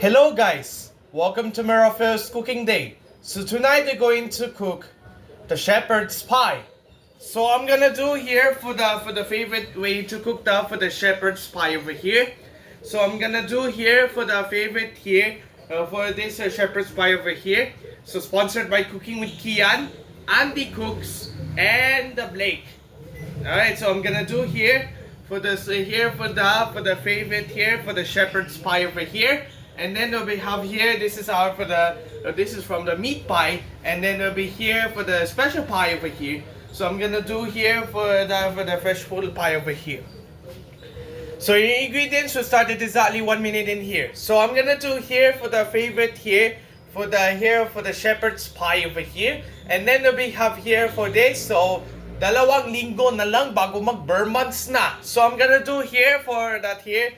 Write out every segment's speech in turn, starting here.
Hello guys, welcome to Raphael's cooking day. So tonight we're going to cook the shepherd's pie. So I'm gonna do here for the favorite way to cook for the shepherd's pie over here. So I'm gonna do here for the favorite here for this shepherd's pie over here. So sponsored by Cooking with Kian, Andy Cooks, and the Blake. Alright, so I'm gonna do here for this for the favorite here for the shepherd's pie over here. And then we have here, this is our for the this is from the meat pie, and then we'll be here for the special pie over here. So I'm gonna do here for the fresh full pie over here. So your ingredients will start at exactly 1 minute in here. So I'm gonna do here for the favorite here for the shepherd's pie over here, and then we have here for this. So dalawang linggo na lang bago mag-burn months na. So I'm gonna do here for that here.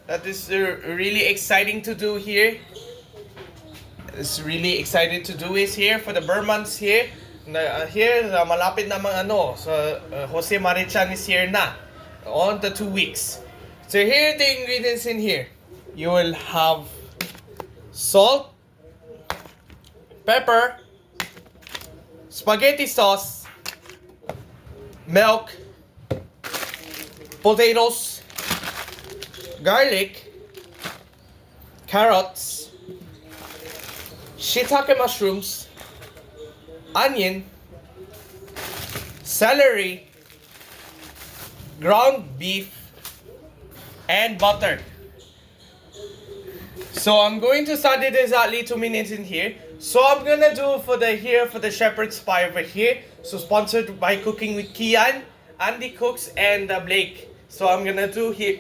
That is really exciting to do here. It's really excited to do is here for the burn months here. Here malapit na mga ano. So Jose Marichan is here na on the 2 weeks. So here are the ingredients in here. You will have salt, pepper, spaghetti sauce, milk, potatoes, garlic, carrots, shiitake mushrooms, onion, celery, ground beef, and butter. So I'm going to start it exactly 2 minutes in here. So I'm gonna do for the shepherd's pie over here. So sponsored by Cooking with Kian, Andy Cooks, and Blake. So I'm gonna do here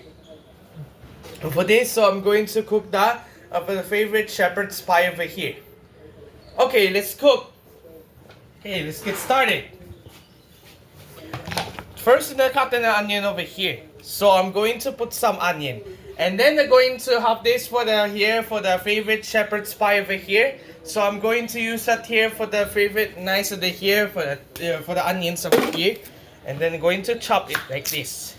for this. So I'm going to cook for the favorite shepherd's pie over here. Okay, let's cook. Okay, let's get started. First, cut the onion over here. So I'm going to put some onion, and then I'm going to have this for the favorite shepherd's pie over here. So I'm going to use that here for the favorite nice of the here for the onions over here, and then I'm going to chop it like this.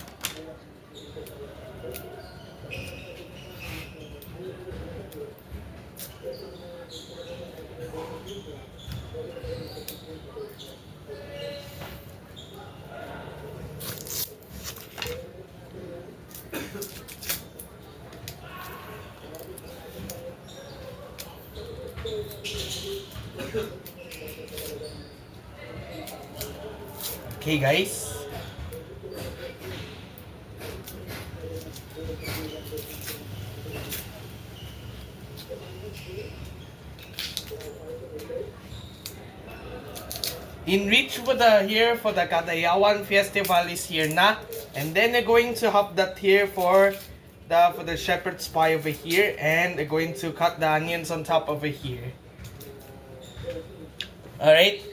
Okay guys, in reach for the Katayawan festival is here na, and then they're going to have that here for the shepherd's pie over here, and they're going to cut the onions on top over here. Alright,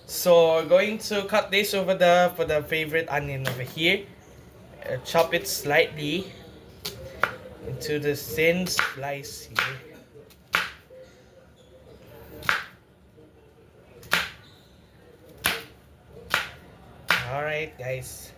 so we're going to cut this for the favorite onion over here. Chop it slightly into the thin slice here. Alright guys.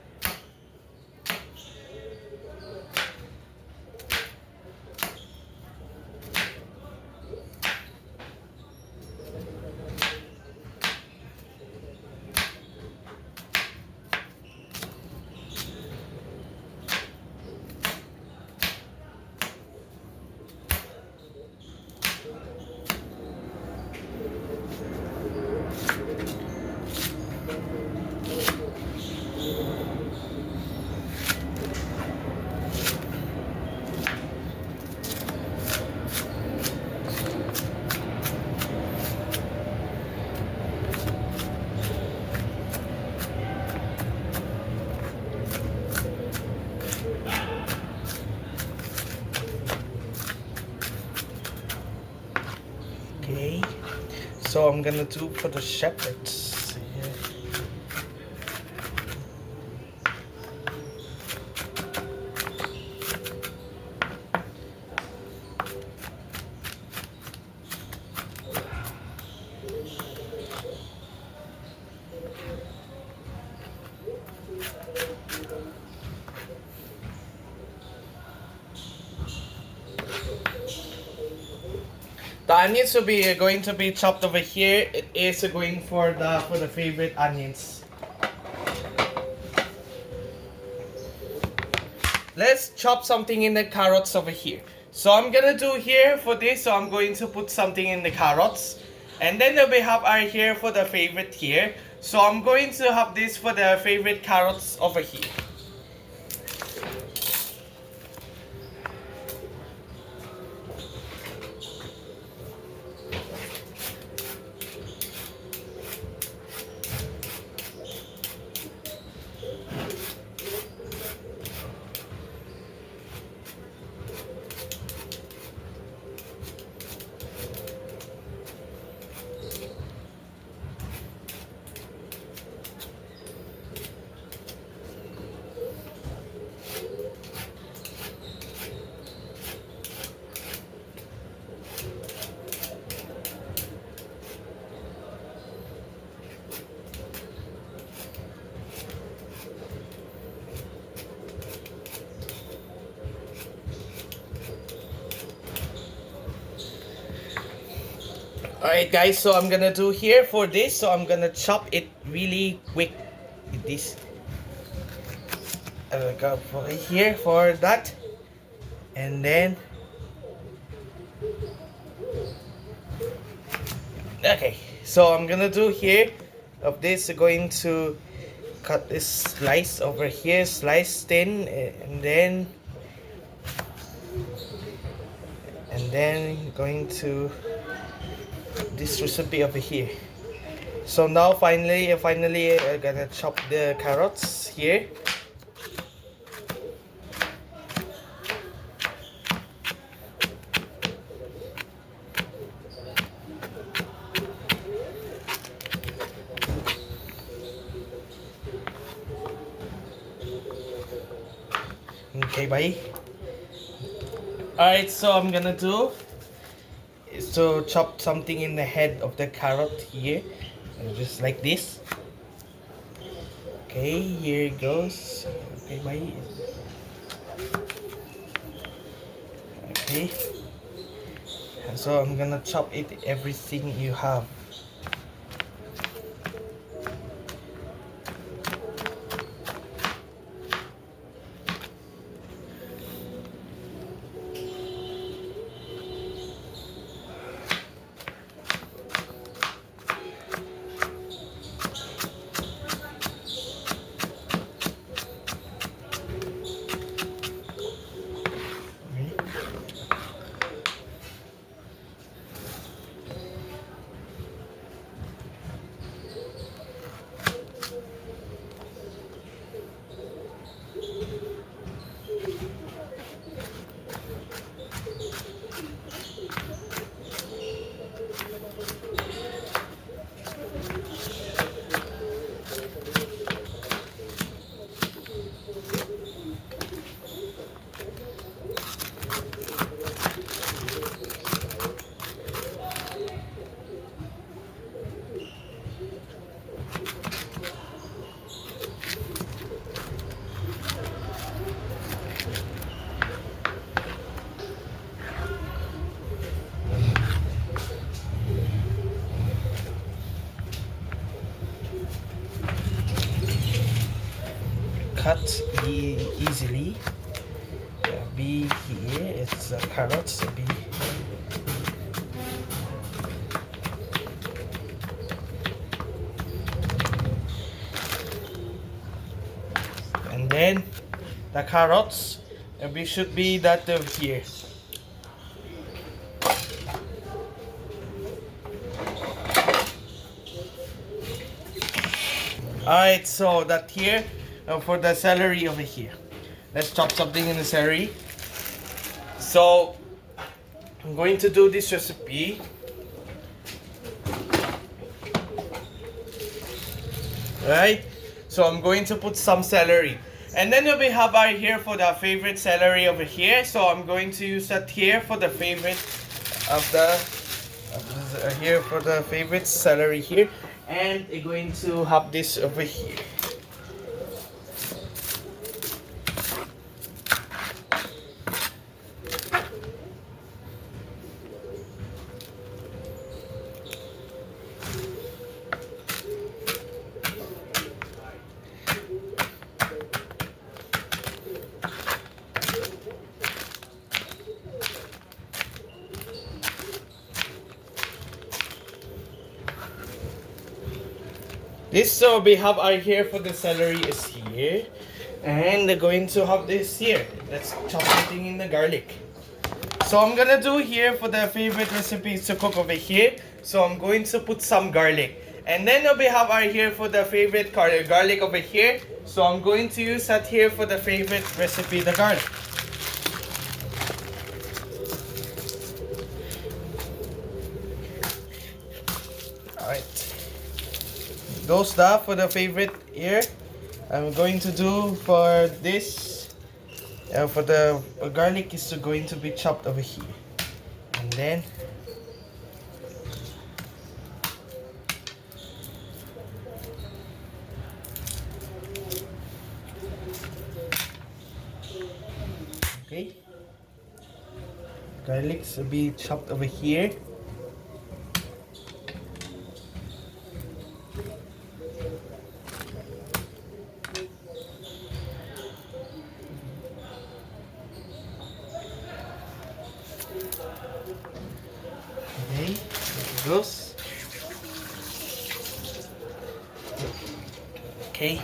So I'm gonna do for the shepherds. The onions will be going to be chopped over here. It is going for the favorite onions. Let's chop something in the carrots over here. So I'm gonna do here for this. So I'm going to put something in the carrots, and then we have our here for the favorite here. So I'm going to have this for the favorite carrots over here. Alright guys, so I'm gonna do here for this, so I'm gonna chop it really quick with this. I will go for here for that, and then okay, so I'm gonna do here of this, going to cut this slice over here, slice thin, and then going to this recipe over here. So now finally I'm gonna chop the carrots here. Okay, bye. Alright, so I'm gonna do is to chop something in the head of the carrot here, just like this. Okay, here it goes. Okay, bye. Okay, so I'm gonna chop it everything you have. Cut easily. B here, it's carrots. B. And then the carrots, we should be that over here. Alright, so that here. For the celery over here, let's chop something in the celery. So I'm going to do this recipe. right? So I'm going to put some celery. And then we have our here for the favorite celery over here. So I'm going to use that here for the favorite of the here for the favorite celery here. And I'm going to have this over here. This so we have our here for the celery is here, and they're going to have this here. Let's chop something in the garlic. So I'm gonna do here for the favorite recipes to cook over here. So I'm going to put some garlic, and then we have our here for the favorite garlic over here. So I'm going to use that here for the favorite recipe, the garlic. All right. Those stuff for the favorite here. I'm going to do for this for the garlic is going to be chopped over here, and then okay, garlic will be chopped over here. Okay, there it goes. Okay.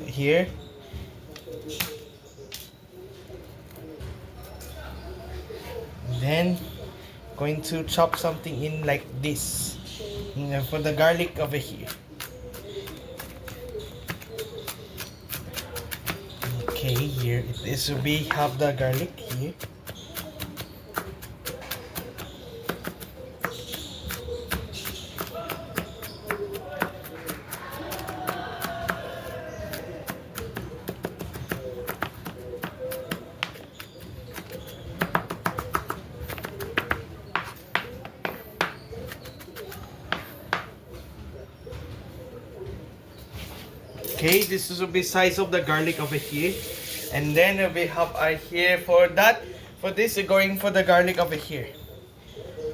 Here. Then going to chop something in like this for the garlic over here. Okay, here this will be have the garlic here. Okay, this is the size of the garlic over here, and then we have here for that. For this, we're going for the garlic over here.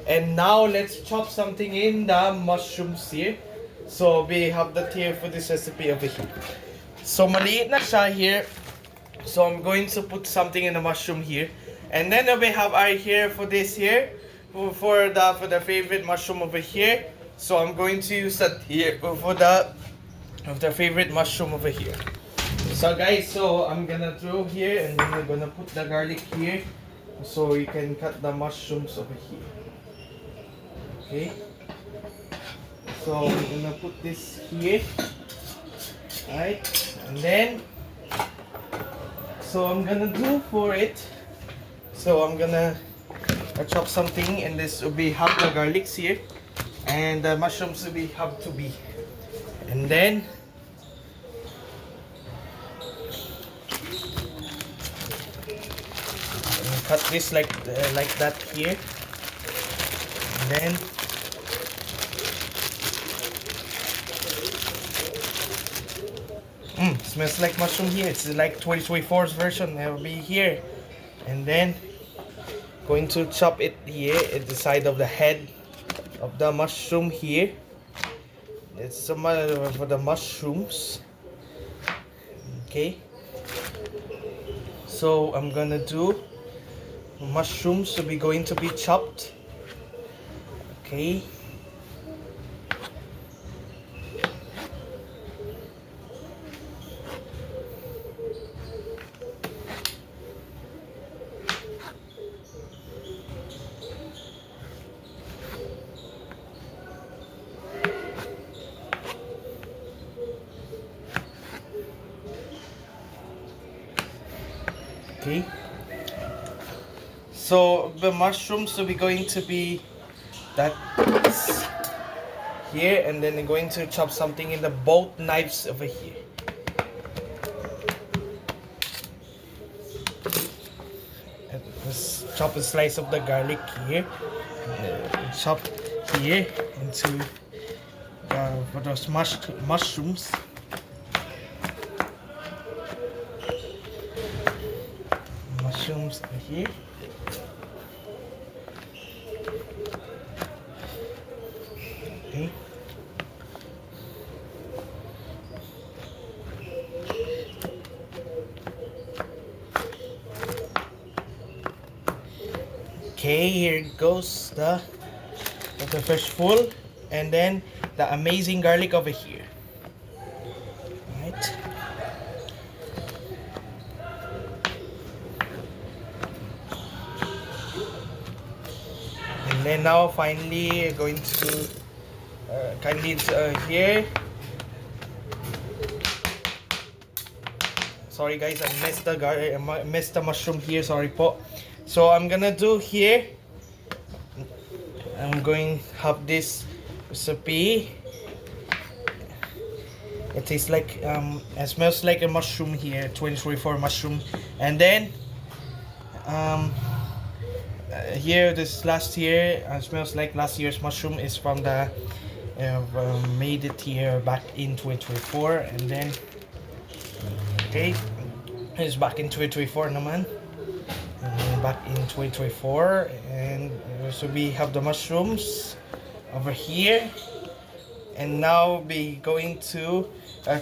And now let's chop something in the mushrooms here. So we have that here for this recipe over here. So maliit na siya here. So I'm going to put something in the mushroom here, and then we have here for this here for the favorite mushroom over here. So I'm going to use that here for the favorite mushroom over here. So guys, so I'm gonna throw here, and then we're gonna put the garlic here, so you can cut the mushrooms over here. Okay. So I'm gonna put this here. Alright, and then so I'm gonna do for it. So I'm gonna chop something, and this will be half the garlics here, and the mushrooms will be have to be, and then cut this like that here, and then smells like mushroom here. It's like 2024's version. It will be here, and then going to chop it here at the side of the head of the mushroom here. It's some for the mushrooms. Okay, so I'm gonna do mushrooms to be going to be chopped. Okay. Okay. So the mushrooms will be going to be that here, and then I'm going to chop something in the both knives over here. And just chop a slice of the garlic here. Chop here into for those mushrooms. Mushrooms here. Okay. Okay, here goes the fish full, and then the amazing garlic over here. Right. And then now finally going to kindly here. Sorry guys, I missed the mushroom here. Sorry po. So I'm gonna do here. I'm going to have this recipe. It tastes like it smells like a mushroom here, 2024 mushroom. And then here this last year smells like last year's mushroom is from the made it here back in 2024, and then okay, it's back in 2024 naman. Back in 2024, and so we have the mushrooms over here, and now we going to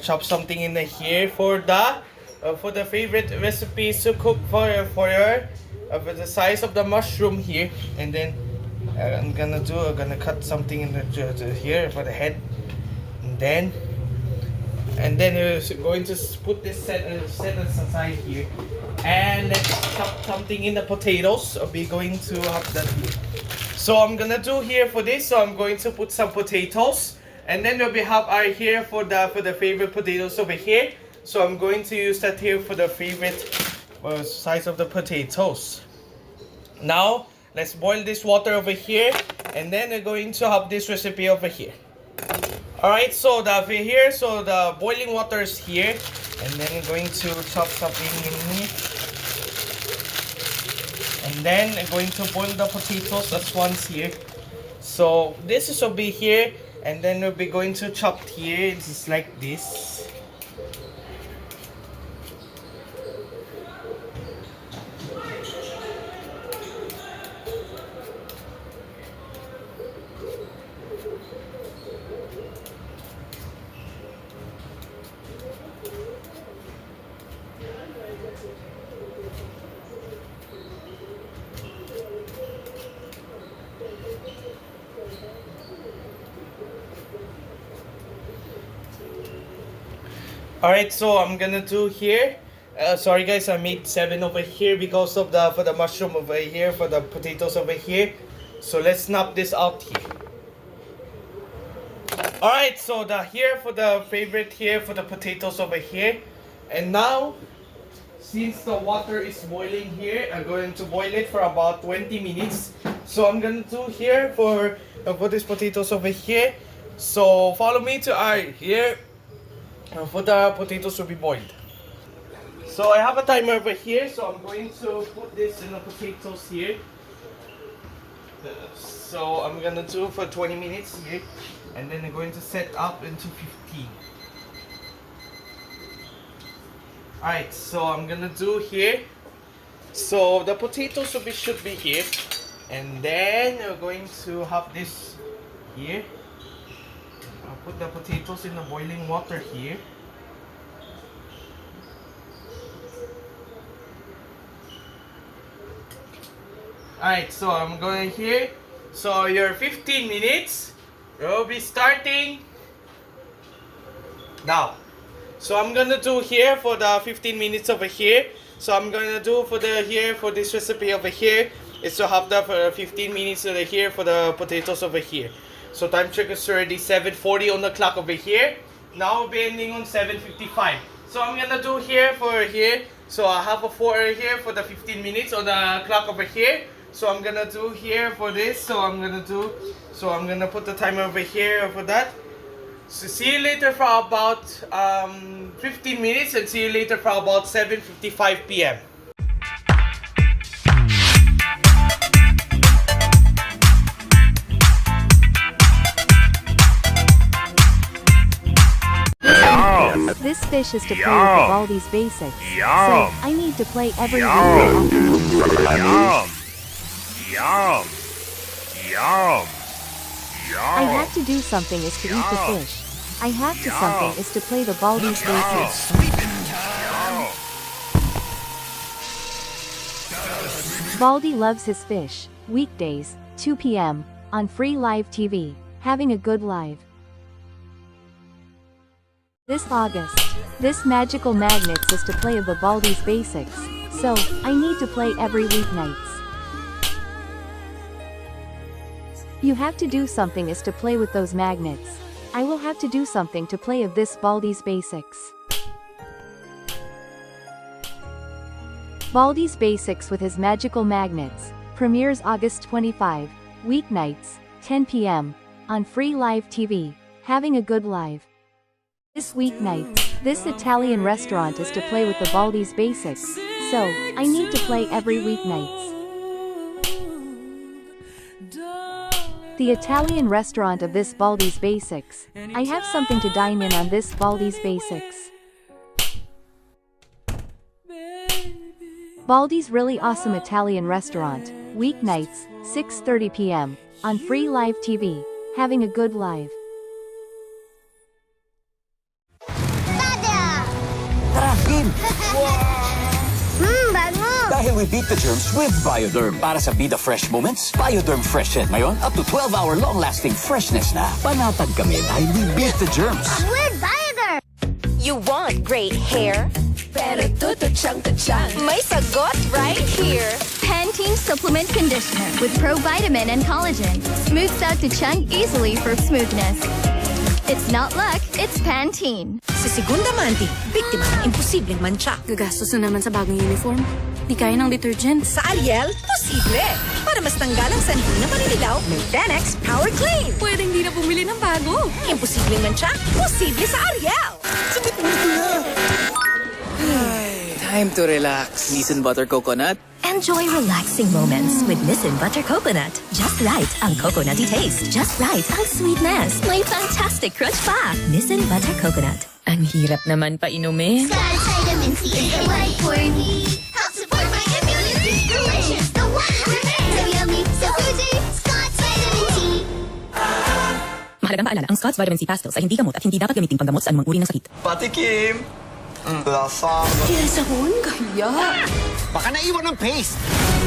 chop something in the here for the favorite recipes to cook for the size of the mushroom here. And then I'm gonna cut something in the here for the head, and then we're going to put this set aside here, and let's chop something in the potatoes. We're going to have that here. So I'm gonna do here for this. So I'm going to put some potatoes, and then we have our here for the favorite potatoes over here. So I'm going to use that here for the favorite size of the potatoes. Now let's boil this water over here, and then we're going to have this recipe over here. Alright, so the boiling water is here, and then we're going to chop something in here. And then we're going to boil the potatoes at once here. So this is will be here, and then we'll be going to chop here. It's just like this. Alright, so I'm gonna do here. Sorry guys, I made 7 over here because of for the mushroom over here, for the potatoes over here. So let's snap this out here. Alright, so here for the favorite here for the potatoes over here. And now, since the water is boiling here, I'm going to boil it for about 20 minutes. So I'm gonna do here for these potatoes over here. So follow me to here. For the potatoes to be boiled. So I have a timer over here, so I'm going to put this in the potatoes here. So I'm gonna do for 20 minutes here, and then I'm going to set up into 15. Alright, so I'm gonna do here. So the potatoes should be here, and then we're going to have this here. I'll put the potatoes in the boiling water here. Alright, so I'm going here. So your 15 minutes will be starting now. So I'm gonna do here for the 15 minutes over here. So I'm gonna do for the here for this recipe over here is to have the 15 minutes over here for the potatoes over here. So time check is already 7:40 on the clock over here. Now we'll be ending on 7:55. So I'm gonna do here for here. So I have a 4 here for the 15 minutes on the clock over here. So I'm gonna do here for this. So I'm gonna put the timer over here for that. So see you later for about 15 minutes and see you later for about 7:55 p.m. This fish is to play with all these basics, so I need to play every week. I have to do something is to eat the fish. I have to something is to play the Baldi's basics. Baldi loves his fish. Weekdays, 2 p.m. on free live TV. Having a good live. This August, this magical magnets is to play the Baldi's basics, so I need to play every weeknights. You have to do something is to play with those magnets. I will have to do something to play of this Baldi's basics. Baldi's basics with his magical magnets premieres August 25, weeknights, 10 p.m. on free live TV. Having a good live. This weeknight, this Italian restaurant is to play with the Baldi's basics, so I need to play every weeknights. The Italian restaurant of this Baldi's basics. I have something to dine in on this Baldi's basics. Baldi's really awesome Italian restaurant, weeknights, 6:30 p.m. on free live TV. Having a good live. Tara, game! Bango! Dahil we beat the germs with Bioderm. Para sa Be the Fresh Moments, Bioderm Freshen. Ngayon, up to 12-hour long-lasting freshness na. Panatag kami dahil we beat the germs. With Bioderm! You want great hair? Pero tutuchang-tuchang. May sagot right here. Pantene Supplement Conditioner with provitamin and collagen. Smooths out to chunk easily for smoothness. It's not luck, it's Pantene. Si Segunda Manti, biktima ng imposibleng mancha. Gagastos na naman sa bagong uniform. Di kaya ng detergent. Sa Ariel, posible. Para mas tanggal ang sanhi na maninilaw, may Tenex Power Clean. Pwedeng di na bumili ng bago. Imposibleng mancha, posible sa Ariel. Sabit mo na! Time to relax. Nissan Butter Coconut. Enjoy relaxing moments with Nissin Butter Coconut. Just right ang coconutty taste. Just right ang sweetness. May fantastic crunch pa. Nissin Butter Coconut. Ang hirap naman pa inumin. Scott's vitamin C is the right for me. Help support my immunity. Delicious, the one that remains. So yummy, so fruity. Scott's vitamin C. Mahalagang paalala, ang Scott's Vitamin C Pastilles ay hindi gamot at hindi dapat gamitin panggamot sa anumang uri ng sakit. Pati Kim, lasang. Sahon, kaya. Baka naiwan ng paste.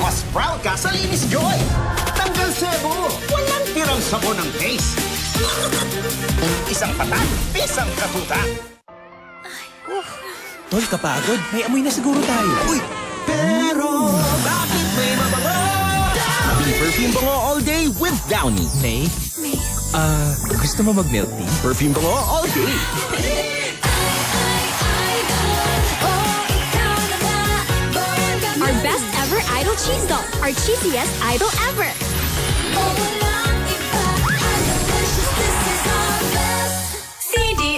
Mas proud ka sa Linis Joy. Tanggal sebo. Walang tirang sabon ng paste. Isang patak, isang katutak. Tol, kapagod. May amoy na siguro tayo. Uy! Pero bakit may mabango? Mabing perfume bango all day with Downy. May? Gusto mo mag-milk tea? Perfume bango all day. Our best ever idol cheese doll. Our cheesiest idol ever. CD.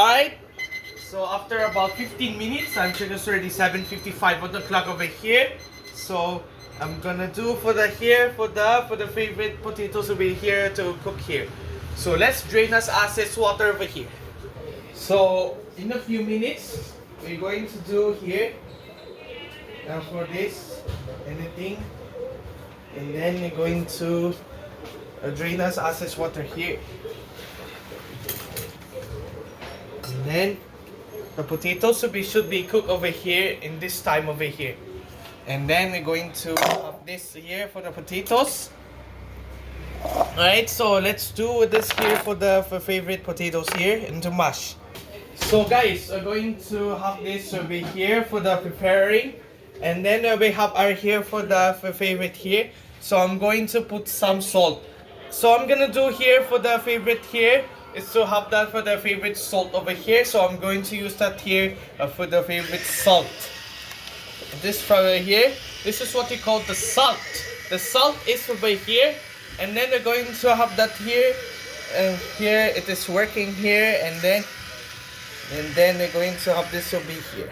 Alright, so after about 15 minutes, I'm sure it's already 7:55 on the clock over here. So I'm gonna do for the favorite potatoes over here to cook here. So let's drain us excess water over here. So in a few minutes, we're going to do here for this anything, and then we're going to drain us excess water here. then the potatoes should be cooked over here in this time over here. And then we're going to have this here for the potatoes. Alright, so let's do this here for the favorite potatoes here into mash. So guys, we're going to have this over here for the preparing. And then we have our here for the favorite here. So I'm going to put some salt. So I'm gonna do here for the favorite here is to have that for the favorite salt over here. So I'm going to use that here for the favorite salt. This from here, this is what we call the salt. The salt is over here, and then we're going to have that here, and here it is working here, and then we're going to have this over here.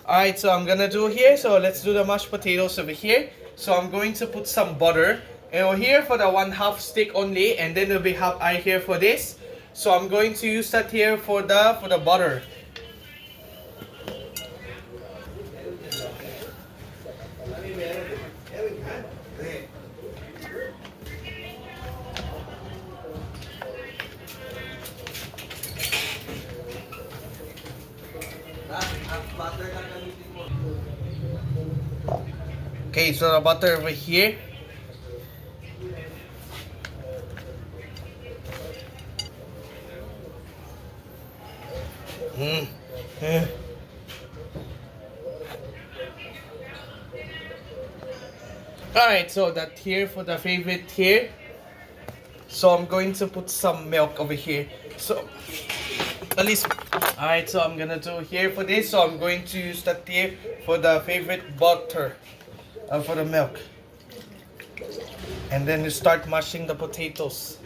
Alright, so I'm gonna do here, so let's do the mashed potatoes over here. So I'm going to put some butter and over here for the 1/2 stick only, and then we have I here for this. So I'm going to use that here for the butter. Okay, so the butter over here. Alright, so that here for the favorite here. So I'm going to put some milk over here. So at least, alright, so I'm gonna do here for this. So I'm going to use that here for the favorite butter for the milk. And then you start mashing the potatoes.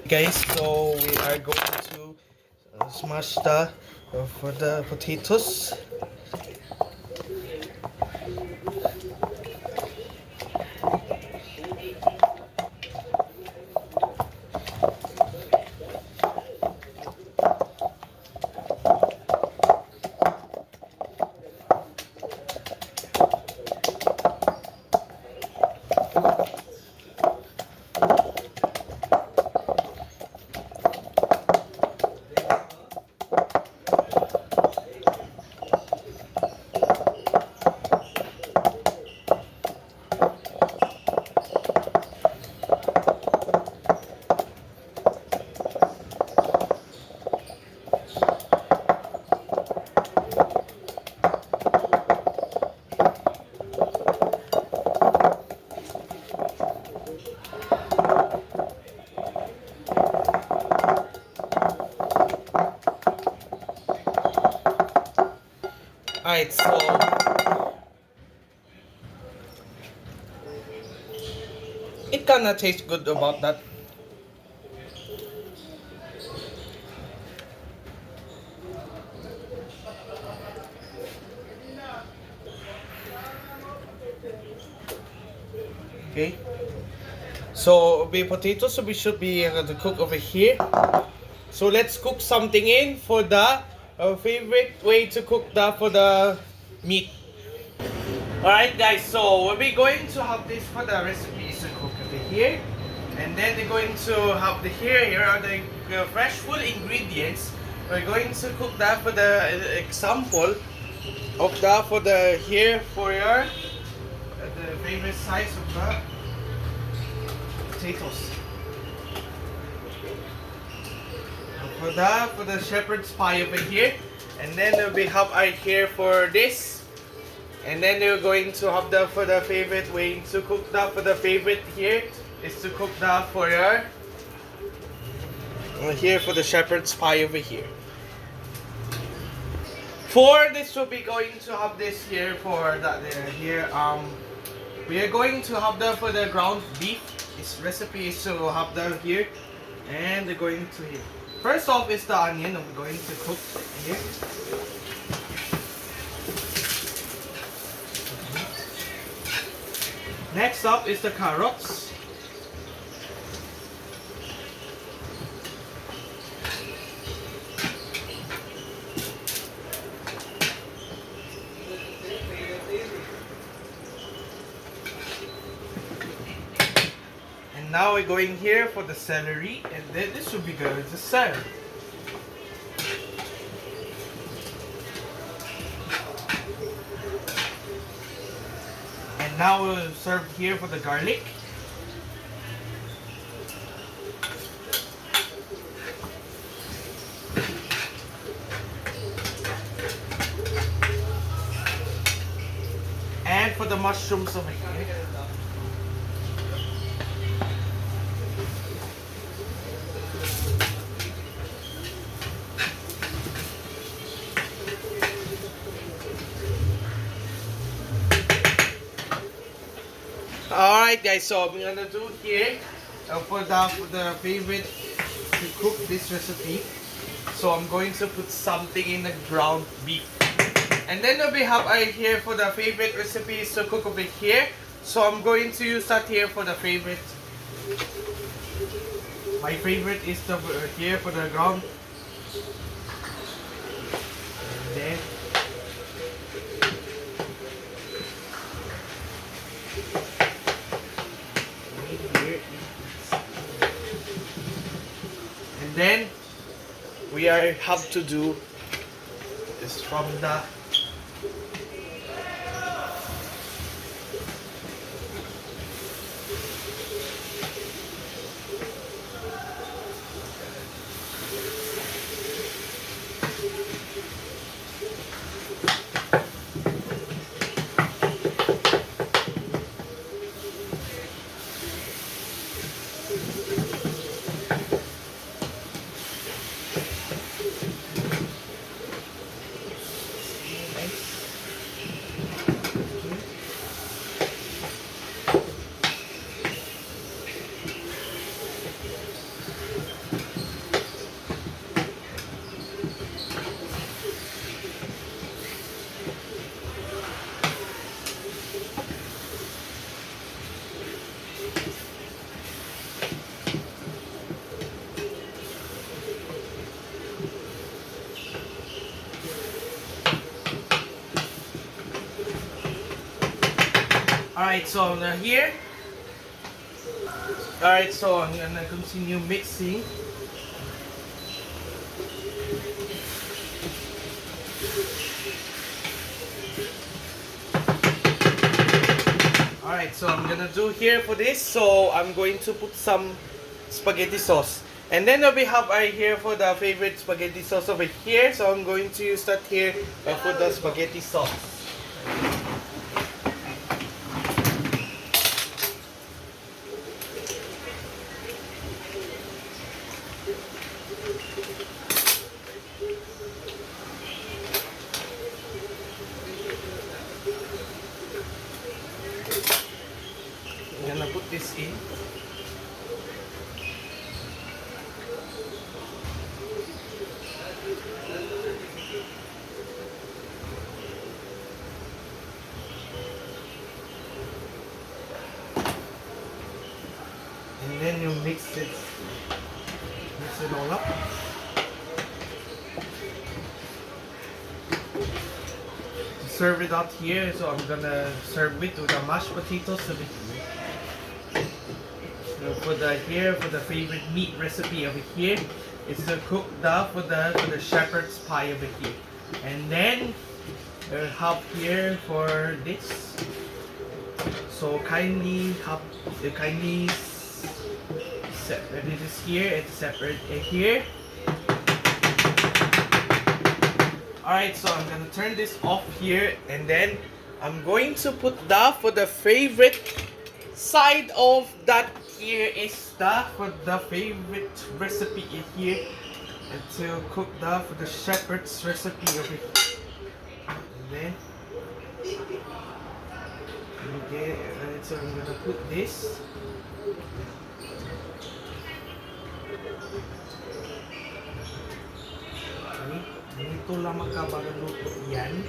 Guys, so we are going to smash the for the potatoes. Alright, so it kinda tastes good about that. Okay, so the potatoes we should be to cook over here. So let's cook something in for the favorite way to cook for the meat. Alright guys, so we'll be going to have this for the recipes to cook over here. And then we're going to have the here are the fresh full ingredients. We're going to cook that for the example of that for the here for your the favorite size of the potatoes. For the shepherd's pie over here, and then we have our here for this, and then we're going to have the for the favorite way to cook that for the favorite here is to cook that for your here for the shepherd's pie over here. For this we'll be going to have this here for that here we are going to have the for the ground beef. This recipe is to have that here, and we're going to here. First off is the onion I'm going to cook here. Next up is the carrots. And And now we're going here for the celery, and then this should be good with the celery. And now we'll serve here for the garlic. And for the mushrooms over here. Alright guys, so I'm gonna do here for the favorite to cook this recipe. So I'm going to put something in the ground beef. And then we have here for the favorite recipes to cook over here. So I'm going to use that here for the favorite. My favorite is the here for the ground. And then then we have to do is from the Alright, so now here. Alright, so I'm gonna continue mixing. Alright, so I'm gonna do here for this. So I'm going to put some spaghetti sauce. And then we have here for the favorite spaghetti sauce over here. So I'm going to use that here for the spaghetti sauce. I'm gonna put this in. And then you mix it all up. To serve it out here, so I'm gonna serve it with the mashed potatoes over here. So for the favorite meat recipe over here, is to cook for the shepherd's pie over here. And then have here for this. So kindly separate this here and separate it here. Alright, so I'm gonna turn this off here, and then I'm going to put for the favorite side of that here is for the favorite recipe here, and to cook for the shepherd's recipe over here. And then so I'm gonna put this. Okay, ganito lang magkabaluto yan.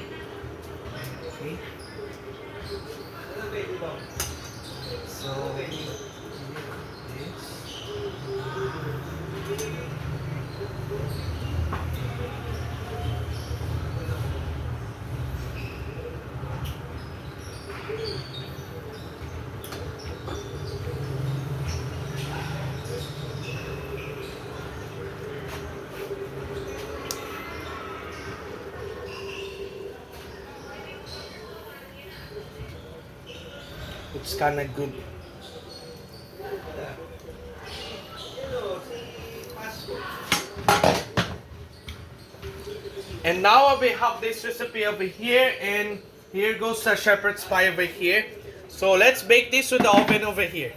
Okay. So this. It's kind of good. And now we have this recipe over here, and here goes the shepherd's pie over here. So let's bake this with the oven over here.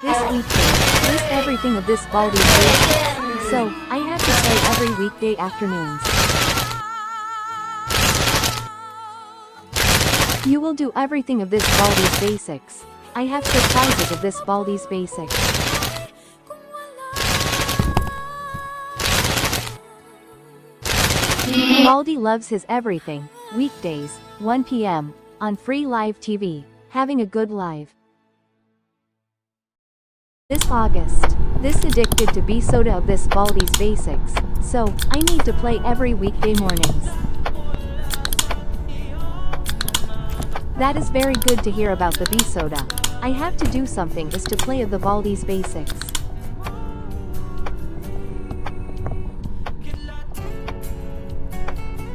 This weekday, list everything of this Baldi's basics. So, I have to play every weekday afternoons. You will do everything of this Baldi's basics. I have surprises of this Baldi's basics. Baldi loves his everything. Weekdays, 1 p.m. on free live TV. Having a good live. This August, this addicted to be soda of this Baldi's basics. So, I need to play every weekday mornings. That is very good to hear about the bee soda. I have to do something is to play of the Baldi's basics.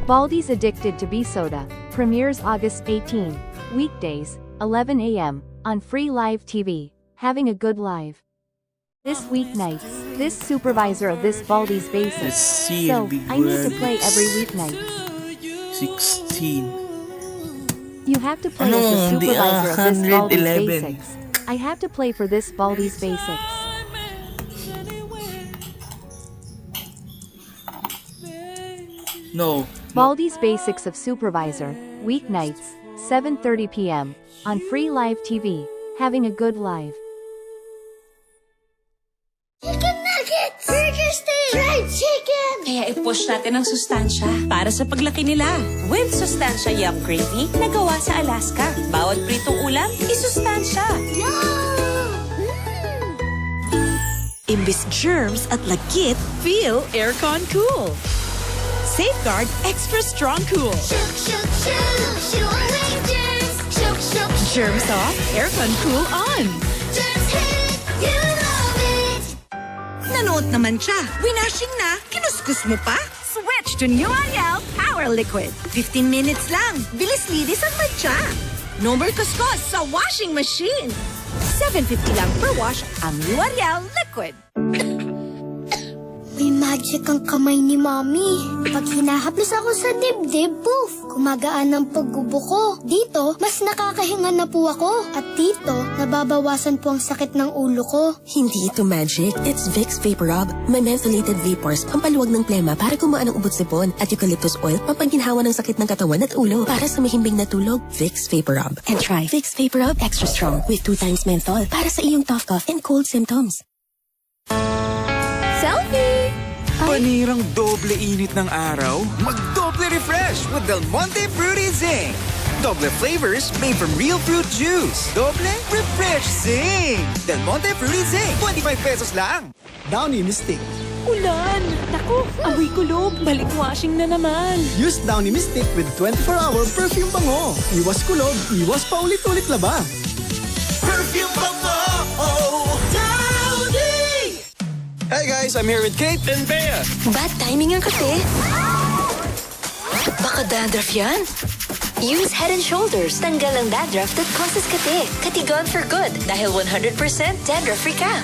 Baldi's Addicted to Bee Soda premieres August 18, weekdays, 11 a.m. on free live TV. Having a good live. This weeknights, this supervisor of this Baldi's basics. So, I need to play every weeknight. 16. You have to play as the supervisor of this Baldi's basics. I have to play for this Baldi's basics. No. Baldi's Basics of Supervisor, weeknights, 7:30 p.m. on free live TV. Having a good live. Chicken nuggets! Burger steak! Fried chicken! Kaya i-push natin ang sustansya para sa paglaki nila. With Sustansya Yum Gravy na gawa sa Alaska. Bawat pritong ulam, isustansya. Yum! Imbis germs at lagkit, feel aircon cool. Safeguard Extra Strong Cool. Shook, shook, shook! Shoo away germs! Shook, shook, shook! Germs off, aircon cool on. Germs hit! You love it! Nanood naman siya. Winashing na, kinuskus mo pa. Switch to New Ariel Power Liquid. 15 minutes lang. Bilis linis ang matcha. No more kuskus sa washing machine. $7.50 lang per wash ang New Ariel Liquid. May magic ang kamay ni Mommy. Pag hinahaplos ako sa dibdib, poof! Kumagaan ang paggubo ko. Dito, mas nakakahinga na po ako. At dito, nababawasan po ang sakit ng ulo ko. Hindi ito magic. It's Vicks Vapor Rub. May mentholated vapors, pampaluwag ng plema para gumaan ang ubot-sipon. At eucalyptus oil, pampangginhawa ng sakit ng katawan at ulo. Para sa mahimbing na tulog, Vicks Vapor Rub. And try Vicks Vapor Rub Extra Strong with 2 times menthol para sa iyong tough cough and cold symptoms. Selfie! Panirang doble init ng araw? Mag-doble refresh with Del Monte Fruity Zing. Doble flavors made from real fruit juice. Doble refresh zing. Del Monte Fruity Zing. 25 pesos lang. Downy Mystic. Ulan! Naku, amoy kulog. Balik washing na naman. Use Downy Mystic with 24-hour perfume bango. Iwas kulog, iwas paulit-ulit laba. Perfume bango! Downy! Hey guys, I'm here with Kate and Bea. Bad timing ang kape. Baka dandruff yan? Use Head and Shoulders. Tanggal ang dandruff that causes kate. Katigon for good dahil 100% dandruff-free ka.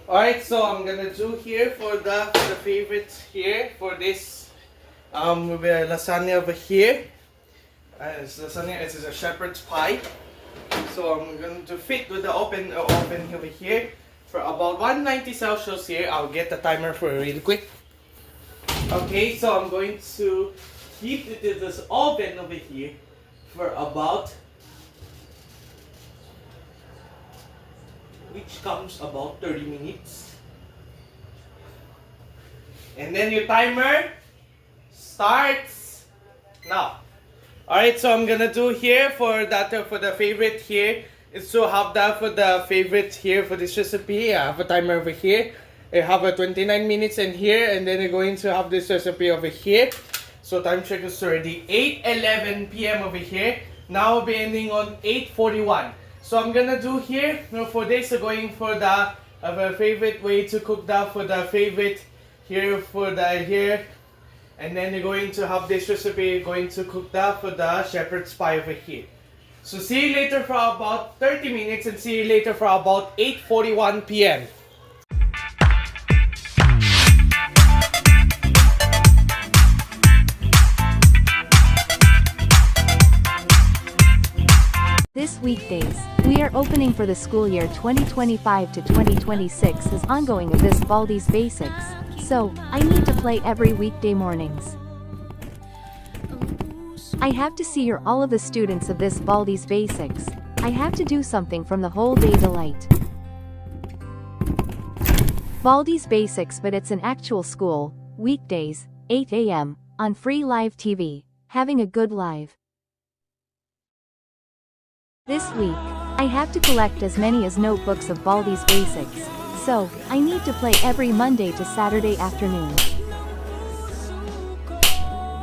Alright, so I'm gonna do here for the favorites here for this lasagna over here. It's lasagna. This is a shepherd's pie. So I'm going to fit with the oven over here for about 190 Celsius here. I'll get the timer for really quick. Okay, so I'm going to heat it in this oven over here for about, which comes about 30 minutes. And then your timer starts now. Alright, so I'm gonna do here for that for the favorite here is to have that for the favorite here for this recipe. I have a timer over here. I have a 29 minutes in here, and then we're going to have this recipe over here. So time check is already 8:11 p.m. over here. Now we'll be ending on 8:41. So I'm gonna do here, for this, going for the favorite way to cook that, for the favorite here, for the here. And then you're going to have this recipe, going to cook that for the shepherd's pie over here. So see you later for about 30 minutes and see you later for about 8:41 p.m. This weekdays, we are opening for the school year 2025 to 2026 is ongoing of this Baldi's Basics. So, I need to play every weekday mornings. I have to see your all of the students of this Baldi's Basics. I have to do something from the whole day delight. Baldi's Basics, but it's an actual school, weekdays, 8 a.m., on free live TV, having a good live. This week, I have to collect as many as notebooks of Baldi's Basics, so, I need to play every Monday to Saturday afternoon.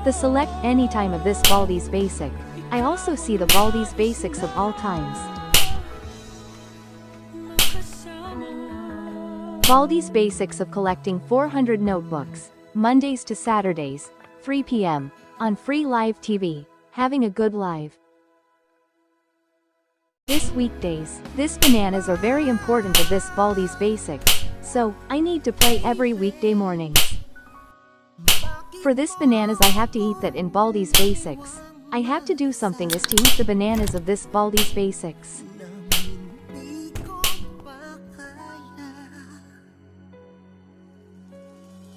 The select any time of this Baldi's Basic. I also see the Baldi's Basics of all times. Baldi's Basics of collecting 400 notebooks, Mondays to Saturdays, 3 p.m., on free live TV, having a good live. This weekdays, this bananas are very important of this Baldi's Basics, so, I need to play every weekday mornings. For this bananas I have to eat that in Baldi's Basics. I have to do something is to eat the bananas of this Baldi's Basics.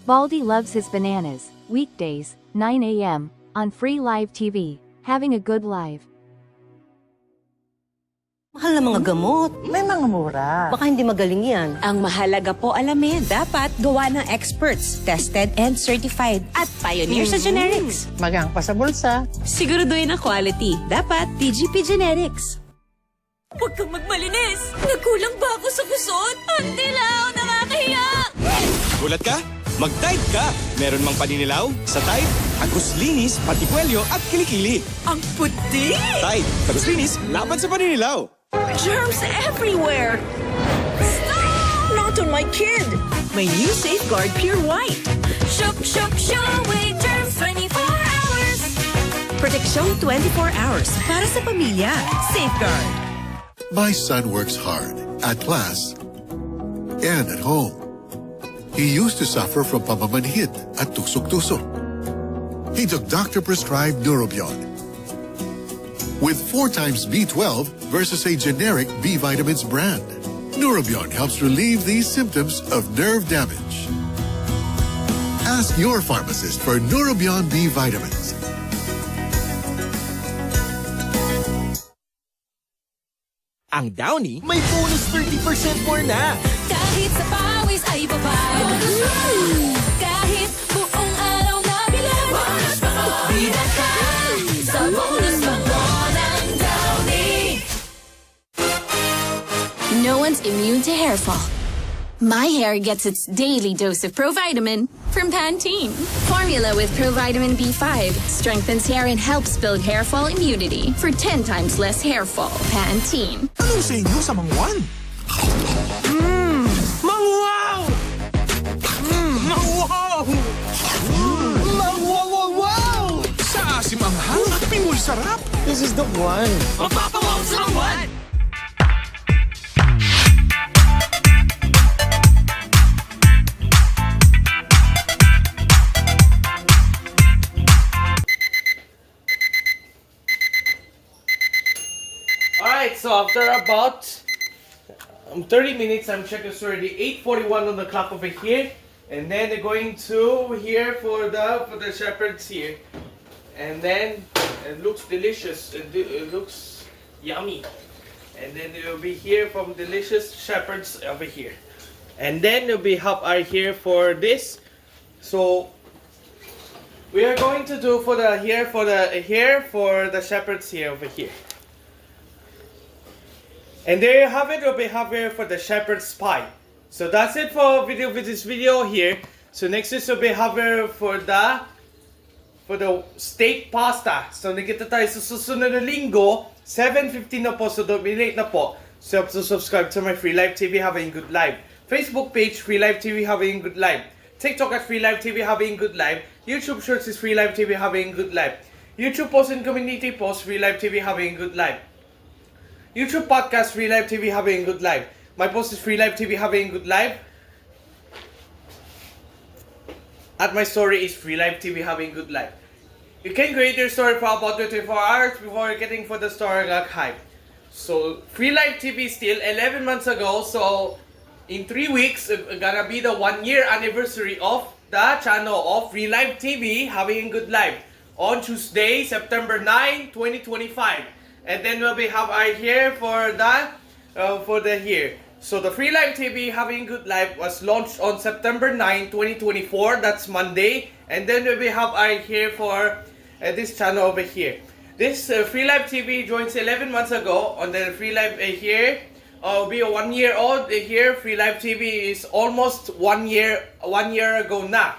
Baldi loves his bananas, weekdays, 9 a.m., on free live TV, having a good live. Mahal na mga gamot. May mga mura. Baka hindi magaling yan. Ang mahalaga po alamin, dapat gawa ng experts, tested and certified, at pioneer sa generics. Magang pa sa bulsa. Siguraduhin ang quality. Dapat TGP Generics. Huwag kang magmalinis! Nagkulang ba ako sa kusot? Hindi lang! Nakakahiya! Gulat ka? Mag-Tide ka! Meron mang paninilaw, sa Tide, agos-linis, patikwelyo at kilikili. Ang puti! Tide, agos-linis, laban sa paninilaw. Germs everywhere! Stop! Not on my kid! My new Safeguard Pure White. Shook, shook, show away germs 24 hours. Protection 24 hours para sa pamilya. Safeguard. My son works hard at class and at home. He used to suffer from pamamanhid at tusok-tusok. He took doctor-prescribed Neurobion with 4 times B12 versus a generic B vitamins brand. Neurobion helps relieve these symptoms of nerve damage. Ask your pharmacist for Neurobion B vitamins. Ang Downy may bonus 30% more na. Kahit sa pawis ay babae. Kahit buong araw na bilang. Bonus pa ko. Bida ka sa bonus pa ko ng Downy. No one's immune to hair fall. My hair gets its daily dose of Provitamin from Pantene. Formula with Provitamin B5 strengthens hair and helps build hair fall immunity for 10 times less hair fall. Pantene. Ano sa inyo sa mangwan? Mangwaw! Mangwaw! Mangwaw! Sa asim ang hal at pingul sarap. This is the one. Mapapawaw sa mangwan! Alright, so after about 30 minutes, I'm checking it's already 8:41 on the clock over here. And then they're going to here for the shepherds here. And then it looks delicious. It looks yummy. And then it will be here from delicious shepherds over here. And then it'll be help are here for this. So we are going to do for the shepherds here over here. And there you have it. We'll be have here for the shepherd's pie. So that's it for this video here. So next is we'll be have here for the steak pasta. So nakita tayo sa susunod na linggo, 7:15 na po, so don't be late na po. So you have to subscribe to my Free Live TV Having Good Live. Facebook page, Free Live TV Having Good Live. TikTok at Free Live TV Having Good Live. YouTube Shorts is Free Live TV Having Good Live. YouTube post and community post, Free Live TV Having Good Live. YouTube podcast, Free Live TV Having Good Live. My post is Free Live TV Having Good Live. At my story is Free Live TV Having Good Life. You can create your story for about 24 hours before getting for the story hype. So Free Live TV still 11 months ago. So in 3 weeks, gonna be the 1-year anniversary of the channel of Free Live TV Having Good Life on Tuesday, September 9, 2025. And then we'll be have I here for the year. So the Free Live TV Having Good Life was launched on September 9, 2024. That's Monday. And then we have I here for this channel over here. This Free Live TV joins 11 months ago on the Free Live here. Will be a 1 year old here. Free Live TV is almost 1 year ago na.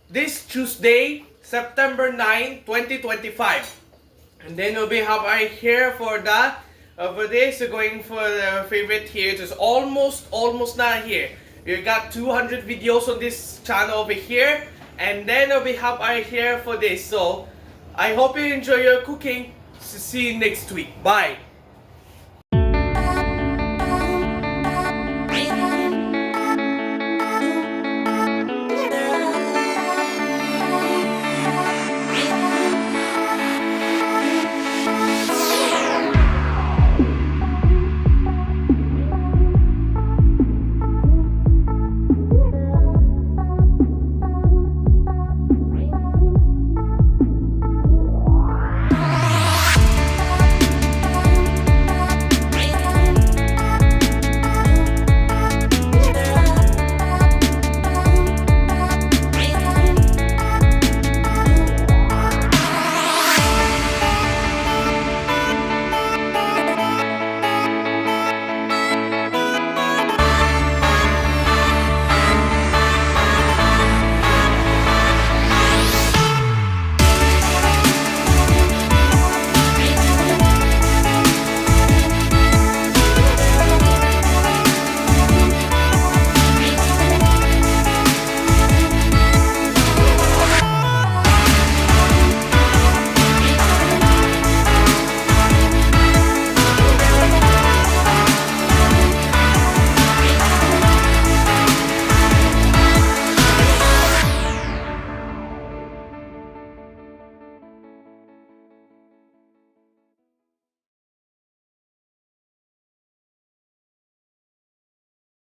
This Tuesday, September 9, 2025. And then we'll be have I here for the for this, going for the favorite here. It's almost not here. We got 200 videos on this channel over here, and then we have I here for this. So I hope you enjoy your cooking. See you next week. Bye.